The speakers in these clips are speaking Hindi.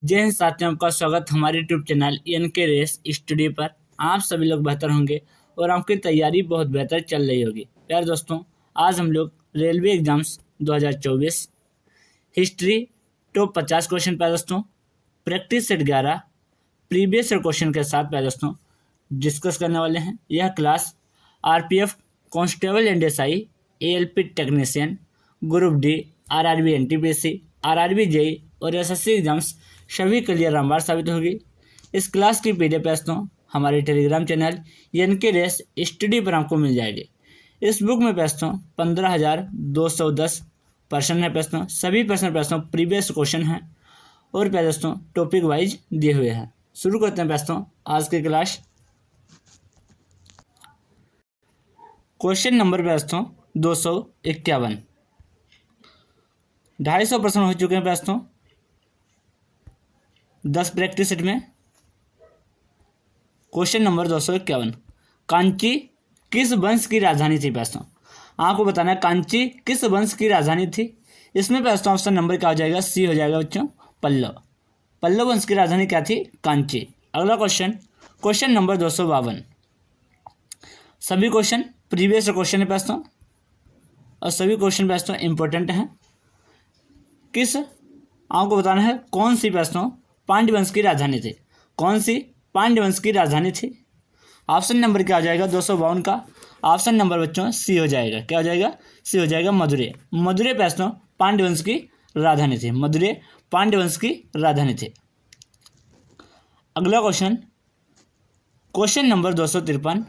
जय हिंद साथियों, आपका स्वागत हमारे यूट्यूब चैनल एन के रेस स्टडी पर। आप सभी लोग बेहतर होंगे और आपकी तैयारी बहुत बेहतर चल रही होगी। प्यारे दोस्तों, आज हम लोग railway exams 2024 history top 50 question प्यारे दोस्तों, practice set 11 previous year question के साथ प्यारे दोस्तों डिस्कस करने वाले हैं। यह class RPF constable and SI, ALP technician, group D, RRB NTPC, RRB JE और एसएससी एग्जाम्स सभी के लिए रामबाण साबित होगी। इस क्लास की पीडीएफ दोस्तों हमारे Telegram channel NK race study पर आपको मिल जाएगी। इस बुक में दोस्तों 15,210 प्रश्न है दोस्तों, सभी प्रश्न दोस्तों प्रीवियस क्वेश्चन हैं और दोस्तों टॉपिक वाइज दिए हुए हैं। शुरू करते हैं दोस्तों आज की क्लास। क्वेश्चन नंबर दोस्तों 251, 250 प्रश्न हो चुके हैं दोस्तों 10 प्रैक्टिस सेट में। क्वेश्चन नंबर 251, कांची किस वंश की राजधानी थी दोस्तों? आपको बताना है कांची किस वंश की राजधानी थी। इसमें दोस्तों ऑप्शन नंबर क्या हो जाएगा? सी हो जाएगा बच्चों, पल्लव। पल्लव वंश की राजधानी क्या थी? कांची। अगला क्वेश्चन, क्वेश्चन नंबर 252, सभी क्वेश्चन प्रीवियस क्वेश्चन है दोस्तों और सभी क्वेश्चन दोस्तों इंपॉर्टेंट हैं। किस आपको बताना है कौन सी दोस्तों पांड्य वंश की राजधानी थी? कौन सी पांड्य वंश की राजधानी थी? ऑप्शन नंबर क्या हो जाएगा 252 का? ऑप्शन नंबर बच्चों सी हो जाएगा। क्या हो जाएगा? सी हो जाएगा, मदुरै। मदुरै दोस्तों पांड्य वंश की राजधानी थी। मदुरै पांड्य वंश की राजधानी थी। अगला क्वेश्चन, क्वेश्चन नंबर 253,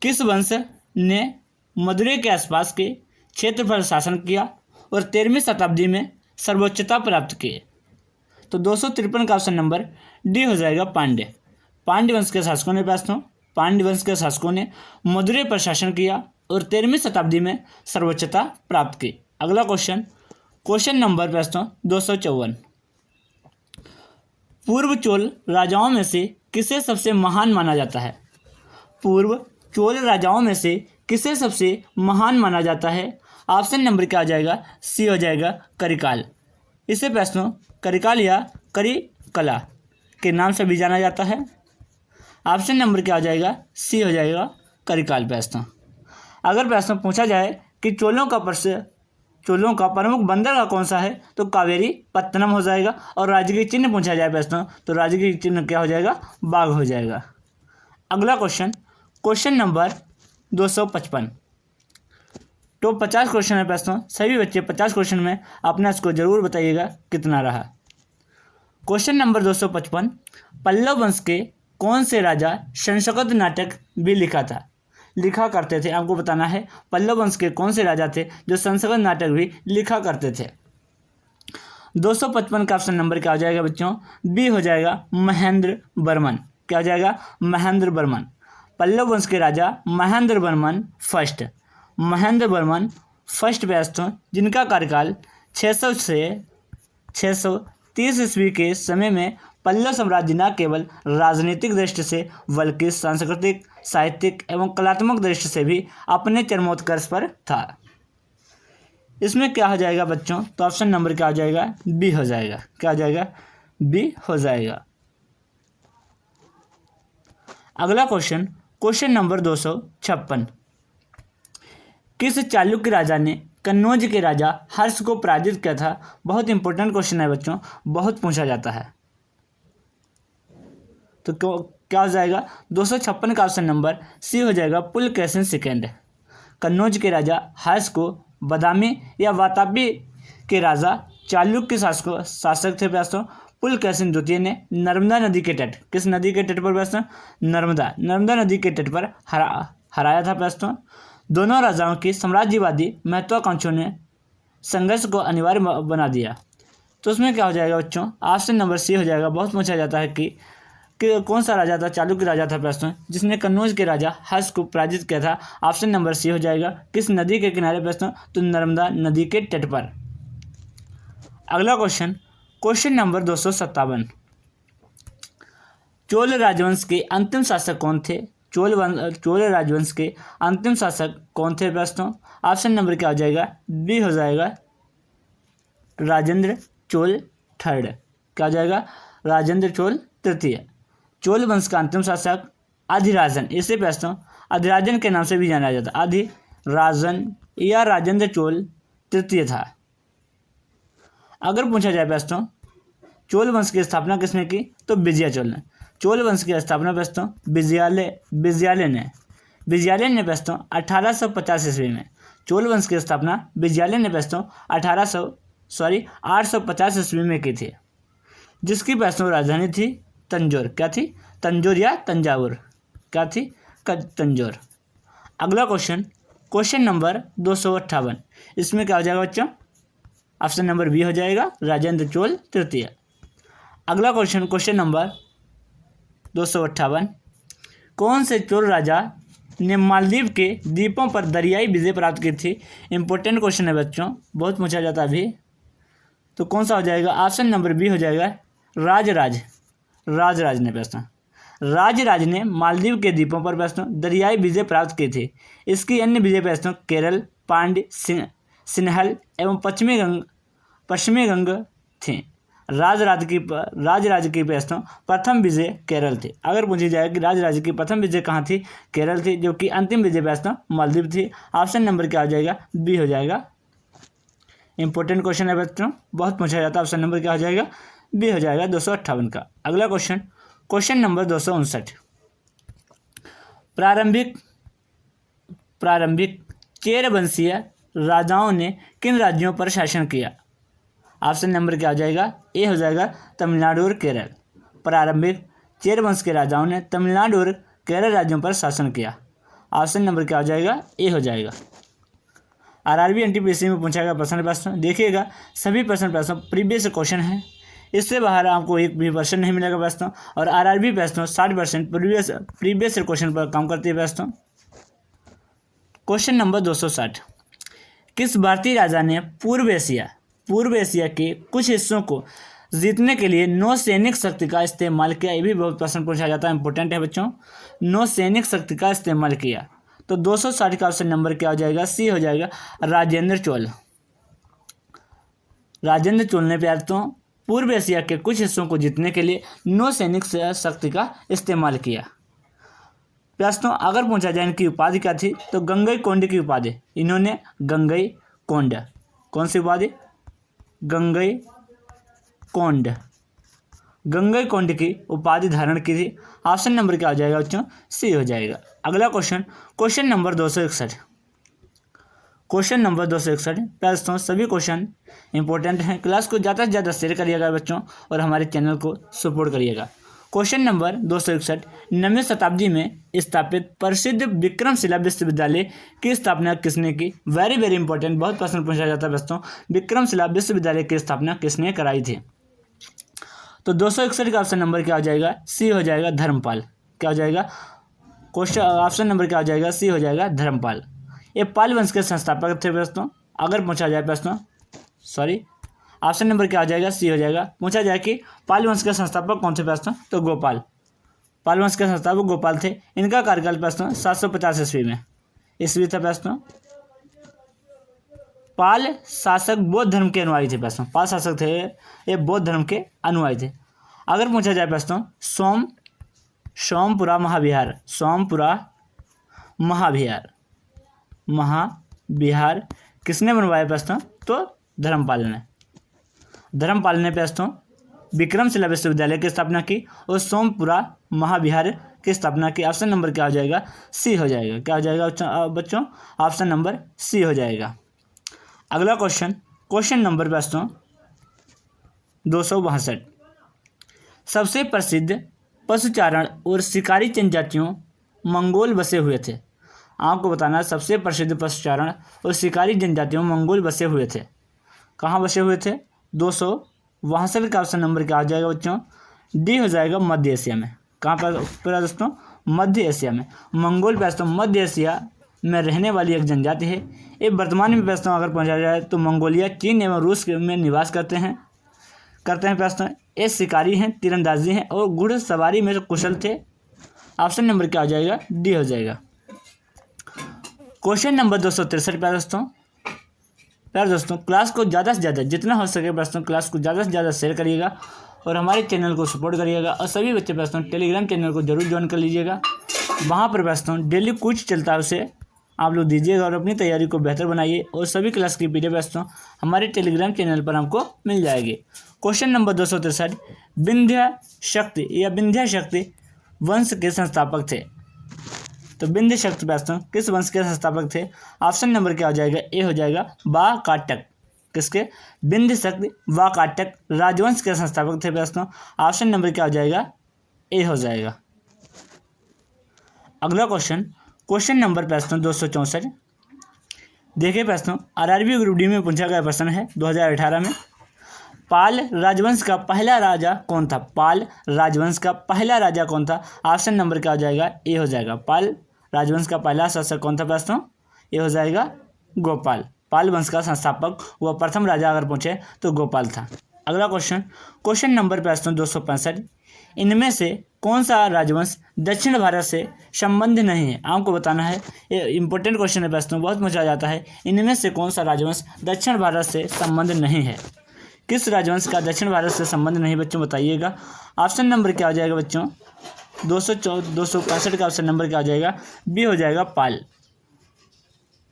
किस वंश ने मदुरै के आसपास के क्षेत्र पर शासन किया और 13वीं शताब्दी में सर्वोच्चता प्राप्त की? तो 253 का ऑप्शन नंबर डी हो जाएगा, पांड्य। पांड्य वंश के शासकों ने दोस्तों पांड्य वंश के शासकों ने मदुरै पर शासन किया और 13वीं शताब्दी में सर्वोच्चता प्राप्त की। अगला क्वेश्चन, क्वेश्चन नंबर दोस्तों 254, पूर्व चोल राजाओं में से किसे सबसे महान माना जाता है? पूर्व चोल राजाओं में से किसे सबसे महान माना जाता है? ऑप्शन नंबर क्या आ जाएगा? सी हो जाएगा, करिकाल। इसे प्रश्नों करिकाल या करिकला के नाम से भी जाना जाता है। ऑप्शन नंबर क्या आ जाएगा? सी हो जाएगा, करिकाल प्रश्न। अगर प्रश्न पूछा जाए कि चोलों का प्रमुख बंदरगाह कौन सा है, तो कावेरी पत्तनम हो जाएगा। और राजकीय चिन्ह पूछा जाए प्रश्न, तो राजकीय चिन्ह क्या हो जाएगा? बाघ हो जाएगा। अगला क्वेश्चन, क्वेश्चन नंबर 255, तो 50 क्वेश्चन है प्रश्न। सभी बच्चे 50 क्वेश्चन में अपना स्कोर जरूर बताइएगा कितना रहा। क्वेश्चन नंबर 255, पल्लव वंश के कौन से राजा संस्कृत नाटक भी लिखा करते थे? आपको बताना है पल्लव वंश के कौन से राजा थे जो संस्कृत नाटक भी लिखा करते थे। 255 का ऑप्शन नंबर क्या हो जाएगा बच्चों? बी हो जाएगा, महेंद्र वर्मन। क्या हो जाएगा? महेंद्र वर्मन। पल्लव वंश के राजा महेंद्र वर्मन फर्स्ट। महेंद्र वर्मन फर्स्ट व्यस्त, जिनका कार्यकाल 600 से 630 ईस्वी के समय में पल्लव साम्राज्य न केवल राजनीतिक दृष्टि से बल्कि सांस्कृतिक, साहित्यिक एवं कलात्मक दृष्टि से भी अपने चरमोत्कर्ष पर था। इसमें क्या हो जाएगा बच्चों? तो ऑप्शन नंबर क्या हो जाएगा? बी हो जाएगा। क्या हो जाएगा? बी हो जाएगा। अगला क्वेश्चन, क्वेश्चन नंबर 256, किस चालुक्य राजा ने कन्नौज के राजा हर्ष को पराजित किया था? बहुत इंपॉर्टेंट क्वेश्चन है बच्चों, बहुत पूछा जाता है। तो क्या हो जाएगा? 256 का ऑप्शन नंबर सी हो जाएगा, पुलकेशिन सेकेंड। कन्नौज के राजा हर्ष को बादामी या वातापी के राजा चालुक्य शासक थे दोस्तों पुलकेशिन द्वितीय ने नर्मदा नदी के तट, किस नदी के तट पर दोस्तों? नर्मदा नदी के तट पर हराया था दोस्तों। दोनों राजाओं की साम्राज्यवादी महत्वाकांक्षाओं ने संघर्ष को अनिवार्य बना दिया। तो उसमें क्या हो जाएगा बच्चों? ऑप्शन नंबर सी हो जाएगा। बहुत पूछा जाता है कि कौन सा राजा था, चालुक्य राजा था प्रश्न, जिसने कन्नौज के राजा हर्ष को पराजित किया था? ऑप्शन नंबर सी हो जाएगा। किस नदी के किनारे प्रश्न? तो नर्मदा नदी के तट पर। अगला क्वेश्चन, क्वेश्चन नंबर 257, चोल राजवंश के अंतिम शासक कौन थे? चोल राजवंश के अंतिम शासक कौन थे प्रश्नों? ऑप्शन नंबर क्या हो जाएगा? बी हो जाएगा, राजेंद्र चोल थर्ड। क्या हो जाएगा? राजेंद्र चोल तृतीय। चोल वंश का अंतिम शासक अधिराजन, इसे प्रश्न अधिराजन के नाम से भी जाना जाता है। अधिराजन या राजेंद्र चोल तृतीय था। अगर पूछा जाए प्रश्न चोल वंश की स्थापना किसने की, तो विजय चोल ने। चोल वंश की स्थापना प्रश्न विजयालय ने प्रश्न 1850 ईस्वी में। चोल वंश की स्थापना विजयालय ने प्रश्न 850 ईस्वी में की थी, जिसकी प्रश्न राजधानी थी तंजौर। क्या थी? तंजौर या तंजावुर। क्या थी? तंजौर। अगला क्वेश्चन नंबर 258। इसमें क्या हो जाएगा बच्चों? ऑप्शन नंबर बी हो जाएगा, राजेंद्र चोल तृतीय। अगला क्वेश्चन नंबर 258। कौन से चोल राजा ने मालदीव के द्वीपों पर दरियाई विजय प्राप्त की थी? इंपॉर्टेंट क्वेश्चन है बच्चों, बहुत पूछा जाता है अभी। तो कौन सा हो जाएगा? ऑप्शन नंबर बी हो जाएगा, राजराज ने प्रश्न। राजराज ने मालदीव के द्वीपों पर प्रश्न दरियाई विजय प्राप्त की थी। इसकी अन्य विजय प्रश्न केरल, पांड्य, सिन्हल एवं पश्चिमी गंग थी। राजराज की प्रश्न प्रथम विजय केरल थी। अगर पूछी जाए कि राजराज की प्रथम विजय कहाँ थी? केरल थी, जबकि अंतिम विजय प्रश्न मालदीव थी। ऑप्शन नंबर क्या हो जाएगा? बी हो जाएगा। इंपॉर्टेंट क्वेश्चन है बच्चों, बहुत पूछा जाता है। ऑप्शन नंबर क्या हो जाएगा? बी हो जाएगा 258 का। अगला क्वेश्चन नंबर 259। प्रारंभिक चेरवंशीय राजाओं ने किन राज्यों पर शासन किया? ऑप्शन नंबर क्या हो जाएगा? ए हो जाएगा, तमिलनाडु और केरल। प्रारंभिक चेरवंश के राजाओं ने तमिलनाडु और केरल राज्यों पर शासन किया। ऑप्शन नंबर क्या हो जाएगा? ए हो जाएगा। आरआरबी एनटीपीसी में पूछा गया प्रश्न देखिएगा, सभी प्रश्न प्रीवियस क्वेश्चन है, इससे बाहर आपको एक भी प्रश्न नहीं मिलेगा प्रश्न। और आरआरबी प्रश्न 60% प्रीवियस क्वेश्चन पर काम करती है प्रश्न। Question number 260। किस भारतीय राजा ने पूर्व एशिया के कुछ हिस्सों को जीतने के लिए नौसैनिक शक्ति का इस्तेमाल किया? ये भी बहुत प्रश्न पूछा जाता है, इंपॉर्टेंट है बच्चों। नौसैनिक शक्ति का इस्तेमाल किया, तो 260 का ऑप्शन नंबर क्या हो जाएगा? सी हो जाएगा, राजेंद्र चोल ने प्रथम पूर्व एशिया के कुछ हिस्सों को जीतने के लिए नौसैनिक शक्ति का इस्तेमाल किया। प्रश्न अगर पूछा जाए इनकी उपाधि क्या थी, तो गंगईकोंड की उपाधि इन्होंने गंगईकोंड, कौन सी उपाधि? गंगईकोंड की उपाधि धारण की थी। ऑप्शन नंबर क्या हो जाएगा बच्चों? सी हो जाएगा। अगला क्वेश्चन नंबर 261। क्वेश्चन नंबर 261 प्रश्नों सभी क्वेश्चन इंपॉर्टेंट हैं। क्लास को ज़्यादा से ज़्यादा शेयर करिएगा बच्चों, और हमारे चैनल को सपोर्ट करिएगा। Question number 261। 9वीं शताब्दी में स्थापित प्रसिद्ध विक्रमशिला विश्वविद्यालय की स्थापना किसने की? वेरी वेरी इंपॉर्टेंट, बहुत प्रश्न पूछा जाता है दोस्तों। विक्रमशिला विश्वविद्यालय की स्थापना किसने कराई थी? तो 261 का ऑप्शन नंबर क्या हो जाएगा? सी हो जाएगा, धर्मपाल। क्या हो जाएगा? क्वेश्चन ऑप्शन नंबर क्या हो जाएगा? सी हो जाएगा, धर्मपाल। ये पाल वंश के संस्थापक थे दोस्तों। अगर पूछा जाए प्रश्न ऑप्शन नंबर क्या हो जाएगा? सी हो जाएगा। पूछा जाए कि पाल वंश के संस्थापक कौन थे प्रश्न, तो गोपाल। पाल वंश के संस्थापक गोपाल थे। इनका कार्यकाल प्रश्न 750 ईस्वी में था प्रश्न। पाल शासक बौद्ध धर्म के अनुयायी थे प्रश्न। पाल शासक थे, ये बौद्ध धर्म के अनुयायी थे। अगर पूछा जाए प्रश्न सोमपुरा महाविहार किसने बनवाया प्रश्न, तो धर्मपाल ने प्रश्न विक्रमशिला विश्वविद्यालय की स्थापना की और सोमपुरा महाविहार की स्थापना की। ऑप्शन नंबर क्या हो जाएगा? सी हो जाएगा। क्या हो जाएगा बच्चों? ऑप्शन नंबर सी हो जाएगा। अगला क्वेश्चन नंबर प्रश्न 262। सबसे प्रसिद्ध पशुचारण और शिकारी जनजातियों मंगोल बसे हुए थे। आपको बताना, सबसे प्रसिद्ध पशुचारण और शिकारी जनजातियों मंगोल बसे हुए थे। कहाँ बसे हुए थे? 262 का ऑप्शन नंबर क्या हो जाएगा बच्चों? डी हो जाएगा, मध्य एशिया में। कहाँ पर दोस्तों? मध्य एशिया में। मंगोल प्रस्तुत मध्य एशिया में रहने वाली एक जनजाति है। ये वर्तमान में प्रश्न अगर पहुँचा जाए तो मंगोलिया, चीन एवं रूस में निवास करते हैं प्रश्न। ये शिकारी हैं, तीरंदाजी हैं और घुड़सवारी में कुशल थे। ऑप्शन नंबर क्या हो जाएगा? डी हो जाएगा। क्वेश्चन नंबर 263 दोस्तों। प्यार दोस्तों, क्लास को ज़्यादा से ज़्यादा जितना हो सके दोस्तों क्लास को ज़्यादा से ज़्यादा शेयर करिएगा और हमारे चैनल को सपोर्ट करिएगा। और सभी बच्चे दोस्तों टेलीग्राम चैनल को जरूर ज्वाइन कर लीजिएगा। वहाँ पर दोस्तों डेली कुछ चलता है, उसे आप लोग दीजिएगा और अपनी तैयारी को बेहतर बनाइए। और सभी क्लास की पीडीएफ दोस्तों हमारे टेलीग्राम चैनल पर हमको मिल जाएगी। क्वेश्चन नंबर 263, विंध्य शक्ति या विंध्य शक्ति वंश के संस्थापक थे। तो विंध्य शक्ति दोस्तों किस वंश के संस्थापक थे? ऑप्शन नंबर क्या हो जाएगा? ए हो जाएगा वाकाटक। किसके? विंध्य शक्ति वाकाटक राजवंश के संस्थापक थे दोस्तों। ऑप्शन नंबर क्या हो जाएगा? ए हो जाएगा। अगला क्वेश्चन नंबर दोस्तों 264। देखिए दोस्तों आरआरबी ग्रुप डी में पूछा गया प्रश्न है 2018 में। पाल राजवंश का पहला राजा कौन था? पाल राजवंश का पहला राजा कौन था? ऑप्शन नंबर क्या हो जाएगा? ए हो जाएगा। पाल राजवंश का पहला शासक कौन था दोस्तों? ये हो जाएगा गोपाल। पाल वंश का संस्थापक व प्रथम राजा अगर पूछे तो गोपाल था। अगला क्वेश्चन नंबर दोस्तों 265। इनमें से कौन सा राजवंश दक्षिण भारत से संबंध नहीं है? आपको बताना है। ये इंपॉर्टेंट क्वेश्चन है दोस्तों, बहुत मजा आ जाता है। इनमें से कौन सा राजवंश दक्षिण भारत से संबंध नहीं है? किस राजवंश का दक्षिण भारत से संबंध नहीं बच्चों बताइएगा। ऑप्शन नंबर क्या हो जाएगा बच्चों? 265 का ऑप्शन नंबर क्या हो जाएगा? बी हो जाएगा पाल।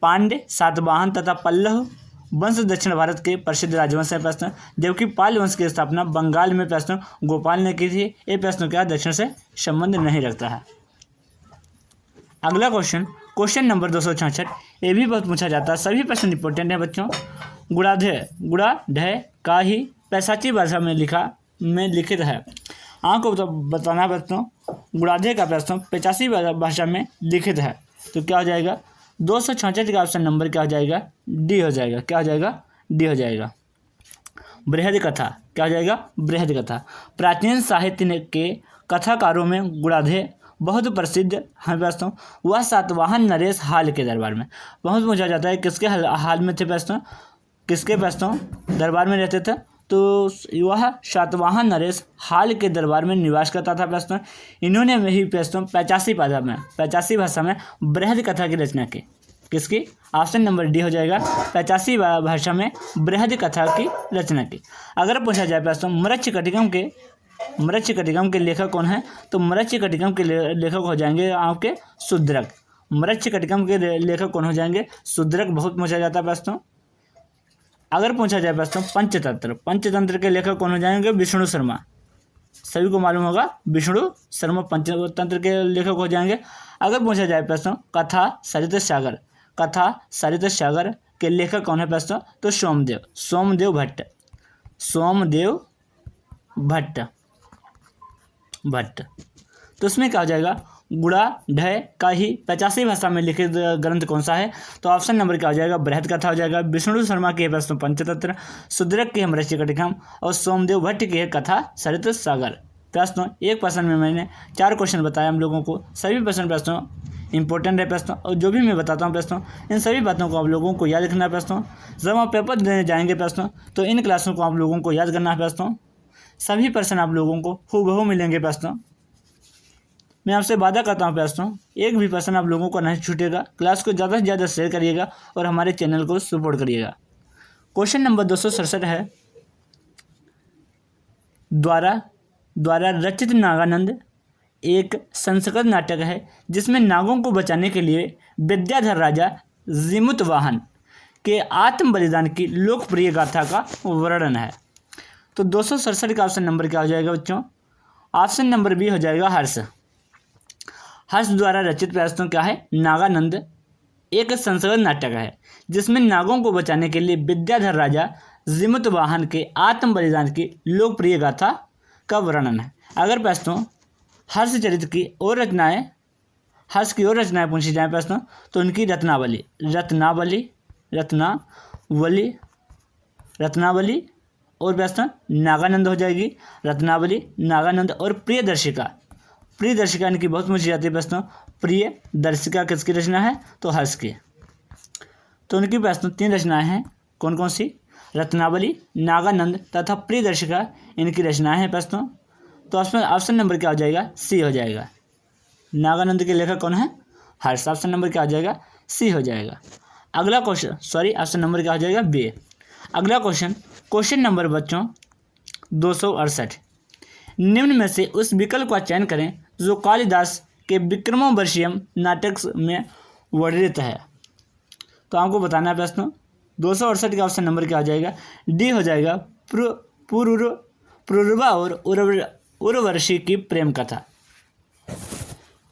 पांड्य, सातवाहन तथा पल्लव वंश दक्षिण भारत के प्रसिद्ध राजवंश है प्रश्न, जबकि पाल वंश की स्थापना बंगाल में प्रश्न गोपाल ने की थी। ये प्रश्न क्या दक्षिण से संबंध नहीं रखता है। अगला क्वेश्चन नंबर 266। ये भी बहुत पूछा जाता है, सभी प्रश्न इंपॉर्टेंट है बच्चों। गुणाढ्य का ही पैशाची भाषा में लिखित है। आपको बताना है बच्चों गुणाढ्य का प्रश्न पैशाची भाषा में लिखित है। तो क्या हो जाएगा? 266 का ऑप्शन नंबर क्या हो जाएगा? डी हो जाएगा। क्या हो जाएगा? डी हो जाएगा। बृहद कथा क्या हो जाएगा? बृहद कथा। प्राचीन साहित्य के कथाकारों में गुणाढ्य बहुत प्रसिद्ध है दोस्तों। वह सातवाहन नरेश हाल के दरबार में बहुत पूछा जाता है। किसके हाल में थे दोस्तों? किसके दोस्तों दरबार में रहते थे? तो वह सातवाहन नरेश हाल के दरबार में निवास करता था दोस्तों। इन्होंने ही दोस्तों 85 भाषा में बृहद कथा की रचना की। किसकी? ऑप्शन नंबर डी हो जाएगा। 85 भाषा में बृहद कथा की रचना की। अगर पूछा जाए दोस्तों मृच्छकटिकम के लेखक कौन है? तो मृच्छकटिकम के लेखक हो जाएंगे आपके शूद्रक। मृच्छकटिकम के लेखक कौन हो जाएंगे? शूद्रक बहुत पूछा जाता है दोस्तों। अगर पूछा जाए दोस्तों पंचतंत्र के लेखक कौन हो जाएंगे? विष्णु शर्मा। सभी को मालूम होगा विष्णु शर्मा पंचतंत्र के लेखक हो जाएंगे। अगर पूछा जाए दोस्तों कथा सरित सागर के लेखक कौन है दोस्तों? तो सोमदेव भट्ट। तो इसमें क्या हो जाएगा? गुणाढ्य का ही 85 भाषा में लिखित ग्रंथ कौन सा है? तो ऑप्शन नंबर क्या हो जाएगा? बृहद कथा हो जाएगा। विष्णु शर्मा के प्रश्न पंचतंत्र, शूद्रक के मृच्छकटिकम और सोमदेव भट्ट की है कथा सरित सागर। प्रश्नों एक प्रश्न में मैंने 4 क्वेश्चन बताया हम लोगों को। सभी प्रश्नों इंपॉर्टेंट है प्रश्नों, और जो भी मैं बताता हूँ प्रश्नों इन सभी बातों को आप लोगों को याद रखना है प्रश्नों। जब आप पेपर देने जाएंगे प्रश्नों तो इन क्लासों को आप लोगों को याद करना है प्रश्नों। सभी प्रश्न आप लोगों को हूबहू मिलेंगे प्रश्नों। मैं आपसे वादा करता हूँ दोस्तों एक भी प्रश्न आप लोगों को नहीं छूटेगा। क्लास को ज़्यादा से ज़्यादा शेयर करिएगा और हमारे चैनल को सपोर्ट करिएगा। क्वेश्चन नंबर 267 है द्वारा रचित नागानंद एक संस्कृत नाटक है जिसमें नागों को बचाने के लिए विद्याधर राजा जिमुतवाहन के आत्म बलिदान की लोकप्रिय गाथा का वर्णन है। तो 267 का ऑप्शन नंबर क्या हो जाएगा बच्चों? ऑप्शन नंबर बी हो जाएगा हर्ष द्वारा रचित प्रश्न क्या है? नागानंद एक संस्कृत नाटक है जिसमें नागों को बचाने के लिए विद्याधर राजा जिमुतवाहन के आत्म बलिदान की लोकप्रिय गाथा का वर्णन है। अगर प्रश्नों हर्ष की और रचनाएं पूछी जाए प्रश्न तो उनकी रत्नावली और प्रश्न नागानंद हो जाएगी। रत्नावली, नागानंद और प्रियदर्शिका इनकी बहुत पूछी जाती है प्रश्नों। प्रियदर्शिका किसकी रचना है? तो हर्ष की। तो उनकी प्रश्न 3 रचनाएं हैं। कौन कौन सी? रत्नावली, नागानंद तथा प्रियदर्शिका इनकी रचनाएं हैं प्रश्नों। तो ऑप्शन नंबर क्या हो जाएगा? सी हो जाएगा। नागानंद के लेखक कौन है? हर्ष। ऑप्शन नंबर क्या हो जाएगा? सी हो जाएगा। अगला क्वेश्चन, सॉरी, ऑप्शन नंबर क्या हो जाएगा? बी। अगला क्वेश्चन, क्वेश्चन नंबर बच्चों 268। निम्न में से उस विकल्प का चयन करें जो कालिदास के विक्रमोर्वशीयम नाटक में वर्णित है। तो आपको बताना है प्रश्न 268 का ऑप्शन नंबर क्या हो जाएगा? डी हो जाएगा पुरूरवा और उर्वशी की प्रेम कथा।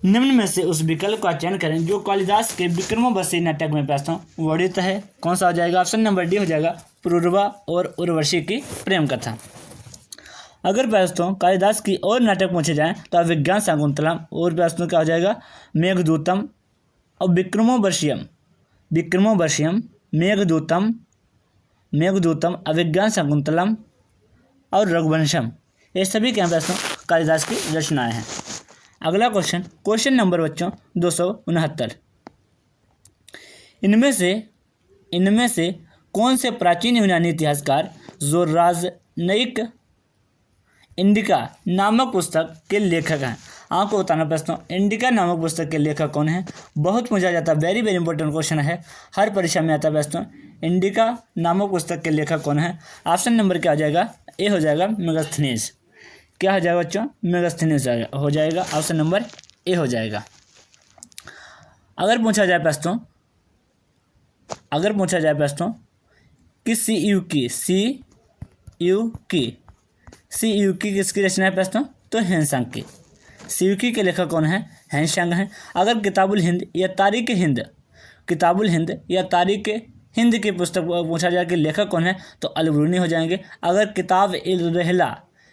निम्न में से उस विकल्प का चयन करें जो कालिदास के विक्रमोर्वशीय नाटक में प्रश्न वर्णित है। कौन सा हो जाएगा? ऑप्शन नंबर डी हो जाएगा पुरूरवा और उर्वशी की प्रेम कथा। अगर प्रश्नों कालिदास की और नाटक पूछे जाएं तो अभिज्ञान शाकुंतलम, और प्रश्नों क्या हो जाएगा? मेघदूतम और विक्रमोर्वशीयम, मेघदूतम, अभिज्ञान शाकुंतलम और रघुवंशम, ये सभी क्या प्रश्न कालिदास की रचनाएं हैं। अगला क्वेश्चन, क्वेश्चन नंबर बच्चों 269। इनमें से कौन से प्राचीन यूनानी इतिहासकार जो राजनयिक इंडिका नामक पुस्तक के लेखक हैं? आपको बताना प्रश्न इंडिका नामक पुस्तक के लेखक कौन है? बहुत पूछा जाता है, वेरी वेरी इंपॉर्टेंट क्वेश्चन है, हर परीक्षा में आता है प्रश्न इंडिका नामक पुस्तक के लेखक कौन है? ऑप्शन नंबर क्या हो जाएगा? ए हो जाएगा मेगास्थनीज। क्या हो जाएगा बच्चों? मेगास्थनीज हो जाएगा, ऑप्शन नंबर ए हो जाएगा। अगर पूछा जाए प्रश्नों कि सीयूकी किसकी रचना है प्रश्नों? तो हेनसांग की। सीयूकी के लेखक कौन है? हेनसांग हैं। अगर किताबुल हिंद या तारीख हिंद की पुस्तक पूछा जाए कि लेखक कौन है तो अल-बिरूनी हो जाएंगे। अगर किताब इल रहला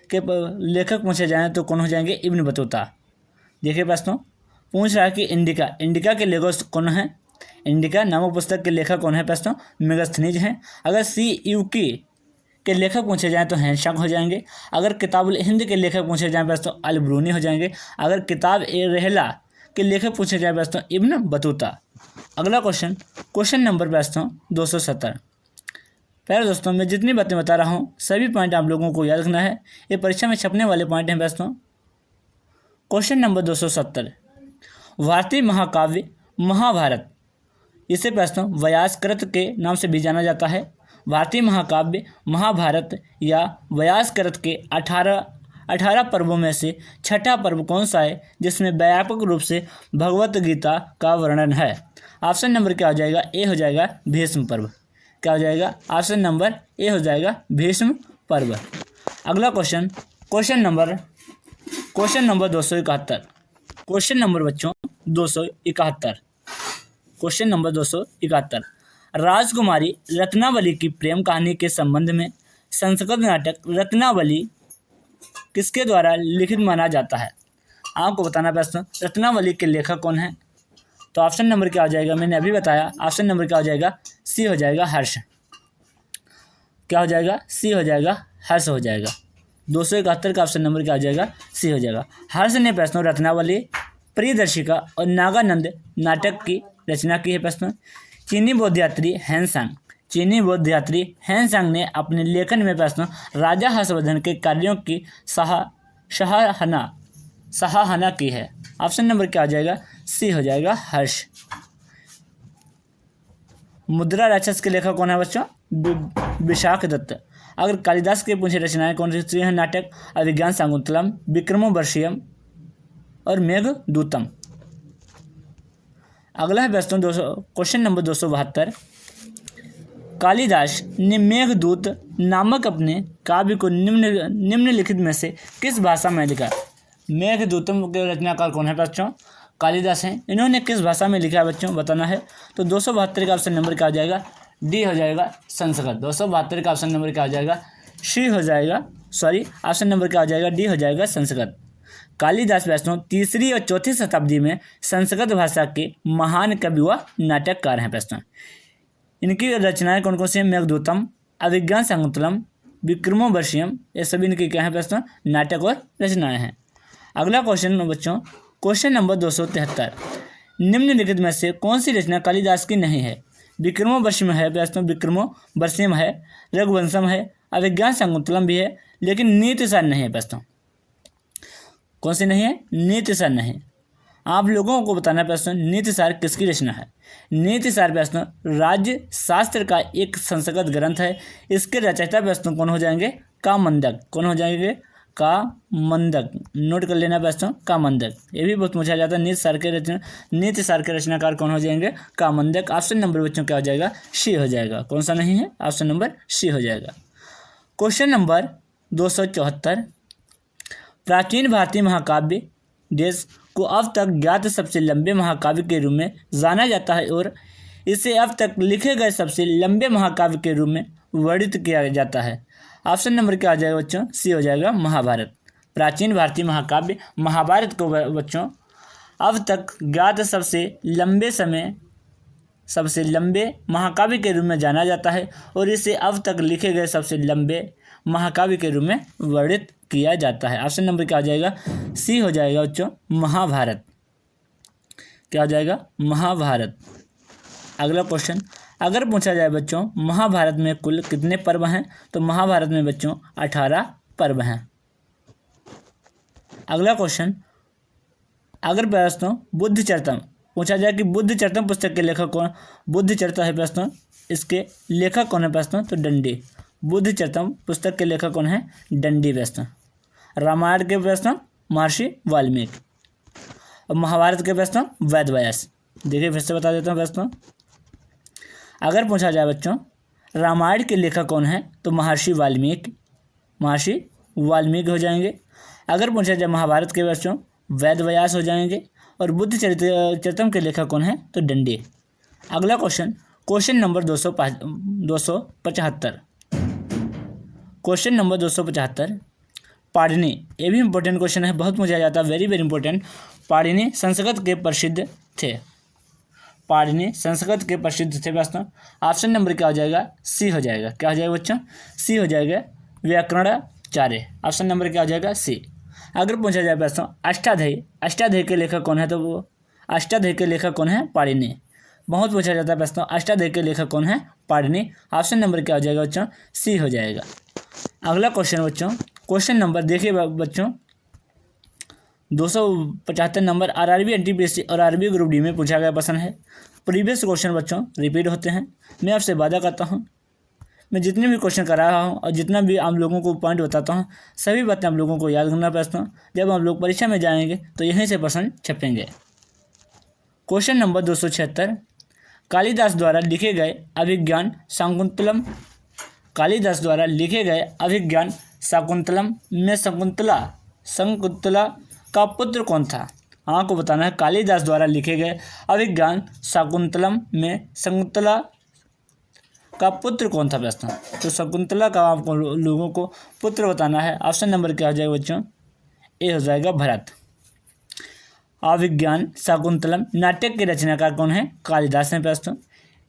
के लेखक पूछे जाएँ तो कौन हो जाएंगे? Ibn Battuta. देखिए प्रश्नों पूछ रहा है कि इंडिका के लेखक कौन है? इंडिका नामक पुस्तक के लेखक कौन है प्रश्नों? मेगास्थनीज हैं। अगर सीयूकी के लेखक पूछे जाएँ तो हेनसांग हो जाएंगे। अगर किताबुल हिंद के लेखक पूछे जाएँ प्रश्न तो अल-बिरूनी हो जाएंगे। अगर किताब ए रहला के लेखक पूछे जाएँ प्रश्न तो इब्न बतूता। अगला क्वेश्चन, क्वेश्चन नंबर प्रश्न 270। पहले दोस्तों मैं जितनी बातें बता रहा हूँ सभी पॉइंट आप लोगों को याद रखना है, ये परीक्षा में छपने वाले पॉइंट हैं प्रश्नों। क्वेश्चन नंबर 270, भारतीय महाकाव्य महाभारत, इसे प्रश्न व्यासकृत के नाम से भी जाना जाता है। भारतीय महाकाव्य महाभारत या व्यासकृत के 18 पर्वों में से छठा पर्व कौन सा है जिसमें व्यापक रूप से भगवत गीता का वर्णन है? ऑप्शन नंबर क्या हो जाएगा? ए हो जाएगा भीष्म पर्व। क्या हो जाएगा? ऑप्शन नंबर ए हो जाएगा भीष्म पर्व। अगला question, question number 271। Question number बच्चों 271। क्वेश्चन नंबर 271, राजकुमारी रत्नावली की प्रेम कहानी के संबंध में संस्कृत नाटक रत्नावली किसके द्वारा लिखित माना जाता है? आपको बताना प्रश्न रत्नावली के लेखक कौन है? तो ऑप्शन नंबर क्या हो जाएगा? मैंने अभी बताया, ऑप्शन नंबर क्या हो जाएगा? सी हो जाएगा हर्ष। क्या हो जाएगा? सी हो जाएगा हर्ष हो जाएगा। 271 का ऑप्शन नंबर क्या हो जाएगा? सी हो जाएगा। हर्ष ने प्रश्न रत्नावली, प्रियदर्शिका और नागानंद नाटक की रचना की है। प्रश्न चीनी बौद्ध यात्री हेनसांग ने अपने लेखन में प्रश्न राजा हर्षवर्धन के कार्यों की सराहना की है। ऑप्शन नंबर क्या हो जाएगा? सी हो जाएगा हर्ष। मुद्रा राक्षस के लेखक कौन है बच्चों? विशाख दत्त। अगर कालिदास के पूछे रचनाएं कौन सी हैं? नाटक अभिज्ञान शाकुंतलम, विक्रमोर्वशीयम और मेघदूतम। अगला है प्रश्न क्वेश्चन नंबर 272, कालिदास ने मेघदूत नामक अपने काव्य को निम्नलिखित में से किस भाषा में लिखा? मेघदूतम के रचनाकार कौन है बच्चों? कालिदास हैं। इन्होंने किस भाषा में लिखा है बच्चों बताना है। तो 272 का ऑप्शन नंबर क्या हो जाएगा? डी हो जाएगा संस्कृत। 272 का ऑप्शन नंबर क्या हो जाएगा? सी हो जाएगा, सॉरी, ऑप्शन नंबर क्या हो जाएगा? डी हो जाएगा संस्कृत। कालिदास वैष्णव 3री और 4थी शताब्दी में संस्कृत भाषा के महान कवि व नाटककार हैं। प्रश्न इनकी रचनाएं कौन कौन सी हैं? मेघदूतम, अभिज्ञान शाकुंतलम, विक्रमोर्वशीयम, ये सभी इनकी क्या है प्रश्न? नाटक और रचनाएं हैं। अगला क्वेश्चन बच्चों क्वेश्चन नंबर 273, निम्नलिखित में से कौन सी रचना कालिदास की नहीं है? विक्रमोर्वशीयम है प्रश्न, विक्रमोर्वशीयम है, रघुवंशम है, अभिज्ञान शाकुंतलम भी है, लेकिन नीतिसार नहीं है प्रश्न। कौन सी नहीं है? नीतिसार नहीं। आप लोगों को बताना है प्रश्न, नीतिसार किसकी रचना है? नीतिसार प्रश्न राज्य शास्त्र का एक संस्कृत ग्रंथ है। इसके रचयिता प्रश्न कौन हो जाएंगे? कामंदक। कौन हो जाएंगे? कामंदक। नोट कर लेना प्रश्न, कामंदक। ये भी बहुत पूछा जाता है। नीतिसार के रचनाकार कौन हो जाएंगे? कामंदक। ऑप्शन नंबर बच्चों क्या हो जाएगा? सी हो जाएगा। कौन सा नहीं है? ऑप्शन नंबर सी हो जाएगा। क्वेश्चन नंबर 274, प्राचीन भारतीय महाकाव्य देश को अब तक ज्ञात सबसे लंबे महाकाव्य के रूप में जाना जाता है और इसे अब तक लिखे गए सबसे लंबे महाकाव्य के रूप में वर्णित किया जाता है। ऑप्शन नंबर क्या आ जाएगा बच्चों? सी हो जाएगा, महाभारत। प्राचीन भारतीय महाकाव्य महाभारत को बच्चों अब तक ज्ञात सबसे लंबे महाकाव्य के रूप में जाना जाता है और इसे अब तक लिखे गए सबसे लंबे महाकाव्य के रूप में वर्णित किया जाता है। ऑप्शन नंबर क्या आ जाएगा? सी हो जाएगा बच्चों, महाभारत। क्या हो जाएगा? महाभारत। अगला क्वेश्चन, अगर पूछा जाए बच्चों महाभारत में कुल कितने पर्व हैं? तो महाभारत में बच्चों 18 पर्व हैं। अगला क्वेश्चन, अगर प्रश्न बुद्धचरितम पूछा जाए कि बुद्धचरितम पुस्तक के लेखक कौन? बुद्धचरितम है प्रश्न, इसके लेखक कौन है प्रश्न? तो दंडी। बुद्धचरितम पुस्तक के लेखक कौन है? दंडी प्रश्न। रामायण के प्रश्न महर्षि वाल्मीकि और महाभारत के प्रश्न वेद व्यास। देखिए फिर से बता देता हूँ प्रश्न, अगर पूछा जाए बच्चों रामायण के लेखक कौन है? तो महर्षि वाल्मीकि हो जाएंगे। अगर पूछा जाए महाभारत के बच्चों वेद व्यास हो जाएंगे और बुद्धचरितम के लेखक कौन है? तो दंडी। अगला question number 275। Question number 275, Panini. ये भी इंपॉर्टेंट क्वेश्चन है, बहुत पूछा जाता है, very very important. Panini Sanskrit के प्रसिद्ध थे। पाणिनि संस्कृत के प्रसिद्ध थे प्रश्न। ऑप्शन नंबर क्या हो जाएगा? सी हो जाएगा। क्या हो जाएगा बच्चों? सी हो जाएगा, व्याकरणाचार्य। ऑप्शन नंबर क्या हो जाएगा? सी। अगर पूछा जाए प्रश्न अष्टाध्यायी के लेखक कौन है? तो वो अष्टाध्यायी के लेखक कौन है? पाणिनि। बहुत पूछा जाता है प्रश्न, अष्टाध्यायी के लेखक कौन है? पाणिनि। ऑप्शन नंबर क्या हो जाएगा बच्चों? सी हो जाएगा। अगला क्वेश्चन बच्चों, क्वेश्चन नंबर देखिए बच्चों 275 नंबर आरआरबी एनटीपीसी और आरबी ग्रुप डी में पूछा गया प्रश्न है। प्रीवियस क्वेश्चन बच्चों रिपीट होते हैं। मैं आपसे वादा करता हूं, मैं जितने भी क्वेश्चन करा रहा हूं और जितना भी आप लोगों को पॉइंट बताता हूं, सभी बातें आप लोगों को याद करना प्रश्न। जब हम लोग परीक्षा में जाएंगे तो यहीं से प्रश्न छपेंगे। क्वेश्चन नंबर 276, कालिदास द्वारा लिखे गए अभिज्ञान शाकुंतलम में शकुंतला का पुत्र कौन था? आपको बताना है कालिदास द्वारा लिखे गए अभिज्ञान शाकुंतलम में शकुंतला का पुत्र कौन था प्रश्न। तो शकुंतला का आपको लोगों को पुत्र बताना है। ऑप्शन नंबर क्या हो जाएगा बच्चों? ए हो जाएगा, भरत। अभिज्ञान शाकुंतलम नाटक के रचनाकार कौन है? कालिदास है प्रश्न।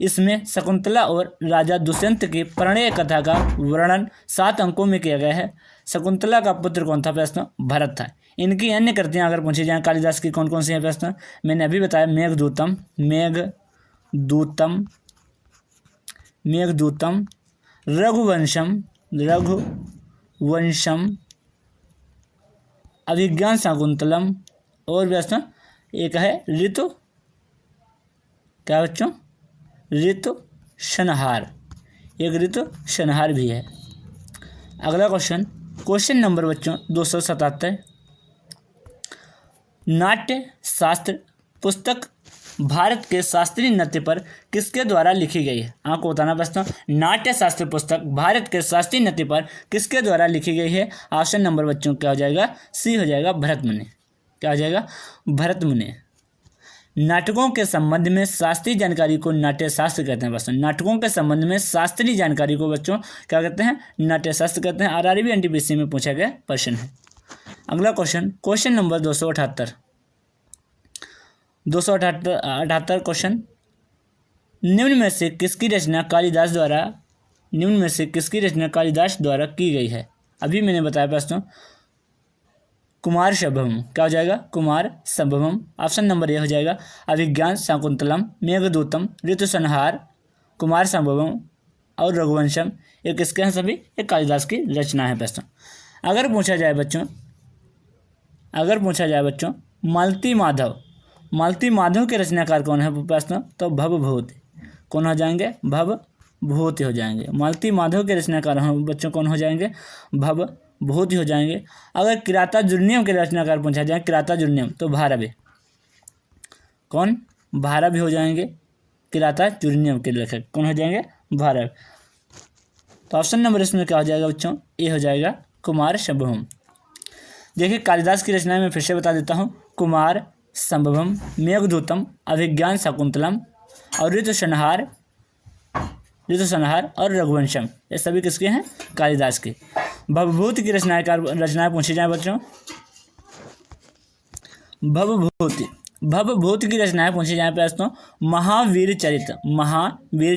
इसमें शकुंतला और राजा दुष्यंत की प्रणय कथा का वर्णन 7 अंकों में किया गया है। शकुंतला का पुत्र कौन था प्रश्न? भरत था। इनकी अन्य कृतियां अगर पूछी जाएं कालिदास की कौन कौन सी हैं प्रश्न? मैंने अभी बताया, मेघदूतम, रघुवंशम, अभिज्ञान शाकुंतलम और प्रश्न एक है ऋतु, क्या बच्चों? ऋतु संहार। एक ऋतु संहार भी है। अगला क्वेश्चन नंबर बच्चों 277, नाट्य शास्त्र पुस्तक भारत के शास्त्रीय नृत्य पर किसके द्वारा लिखी गई है? आपको बताना प्रश्न, नाट्य शास्त्र पुस्तक भारत के शास्त्रीय नृत्य पर किसके द्वारा लिखी गई है? ऑप्शन नंबर बच्चों क्या हो जाएगा? सी हो जाएगा, भरत मुनि। क्या हो जाएगा? भरत मुनि। नाटकों के संबंध में शास्त्रीय जानकारी को नाट्य शास्त्र कहते हैं प्रश्न। नाटकों के संबंध में शास्त्रीय जानकारी को बच्चों क्या कहते हैं? नाट्य शास्त्र कहते हैं। आरआरबी एनटीपीसी में पूछा गया प्रश्न है। अगला क्वेश्चन नंबर 278 क्वेश्चन, निम्न में से किसकी रचना कालिदास द्वारा की गई है? अभी मैंने बताया प्रश्न, कुमार संभवम। क्या हो जाएगा? कुमार संभवम। ऑप्शन नंबर ए हो जाएगा, अभिज्ञान शाकुंतलम, मेघदूतम, ऋतु संहार, कुमार संभवम और रघुवंशम। ये किसके हैं? सभी ये कालिदास की रचना है प्रश्न। अगर पूछा जाए बच्चों मालती माधव मालती माधव के रचनाकार कौन है प्रश्न, तो भवभूति। कौन हो जाएंगे, भवभूति हो जाएंगे। मालती माधव के रचनाकार बच्चों कौन हो जाएंगे, भवभूति हो जाएंगे। अगर किराता जुर्नियम के रचनाकार पूछा जाए, किराता जुर्नियम, तो भारवी। कौन, भारवी हो जाएंगे। किराता जुर्नियम के लेखक कौन हो जाएंगे, भारवी। तो ऑप्शन नंबर इसमें क्या हो जाएगा बच्चों, ए हो जाएगा कुमार संभवम। देखिए कालिदास की रचनाएं मैं फिर से बता देता हूँ, कुमार संभवम, मेघदूतम, अभिज्ञान शाकुंतलम और ऋतुसंहार और रघुवंशम, ये सभी किसके हैं, कालिदास के। भवभूति की रचनाएं पूछी जाए बच्चों, भवभूति की रचनाएं पूछी जाए प्रश्नों, महावीर